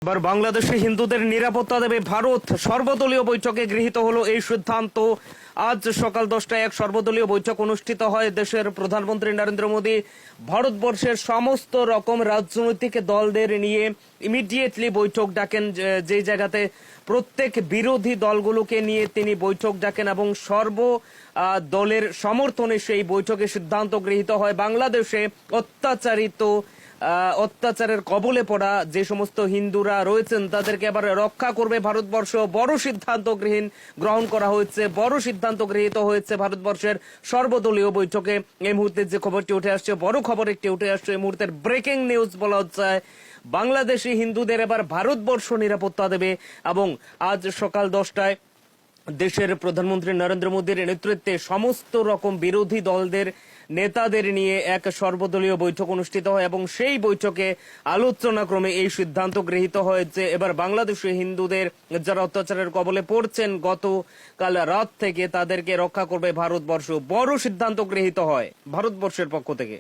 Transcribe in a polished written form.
এবার বাংলাদেশে হিন্দুদের নিরাপত্তা দেবে ভারত। সর্বদলীয় বৈঠকে গৃহীত হলো এই সিদ্ধান্ত। আজ সকাল 10টায় এক সর্বদলীয় বৈঠক অনুষ্ঠিত হয়। দেশের প্রধানমন্ত্রী নরেন্দ্র মোদী ভারতবর্ষের সমস্ত রকম রাজনৈতিক দলদের নিয়ে ইমিডিয়েটলি বৈঠক ডাকেন, যে জায়গাতে প্রত্যেক বিরোধী দলগুলোকে নিয়ে তিনি বৈঠক ডাকেন এবং সর্ব দলের সমর্থনে সেই বৈঠকে সিদ্ধান্ত গৃহীত হয় বাংলাদেশে অত্যাচারের কবলে পড়া যে সমস্ত হিন্দুরা রয়েছেন তাদেরকে এবার রক্ষা করবে ভারতবর্ষ। বড় সিদ্ধান্ত গ্রহণ করা হয়েছে, বড় সিদ্ধান্ত গৃহীত হয়েছে ভারতবর্ষের সর্বদলীয় বৈঠকে। এই মুহূর্তে যে খবরটি উঠে আসছে, বড় খবর একটি উঠে আসছে এই মুহূর্তের ব্রেকিং নিউজ বলা হচ্ছে। বাংলাদেশি হিন্দুদের এবার ভারতবর্ষ নিরাপত্তা দেবে এবং আজ সকাল 10টায় দেশের প্রধানমন্ত্রী নরেন্দ্র মোদীর নেতৃত্বে সমস্ত রকম বিরোধী দলদের নেতাদের নিয়ে এক সর্বদলীয় বৈঠক অনুষ্ঠিত হয় এবং সেই বৈঠকে আলোচনাক্রমে এই সিদ্ধান্ত গৃহীত হয়েছে এবার বাংলাদেশে হিন্দুদের যারা অত্যাচারের কবলে পড়ছেন গতকাল রাত থেকে তাদেরকে রক্ষা করবে ভারতবর্ষ। বড় সিদ্ধান্ত গৃহীত হয় ভারতবর্ষের পক্ষ থেকে।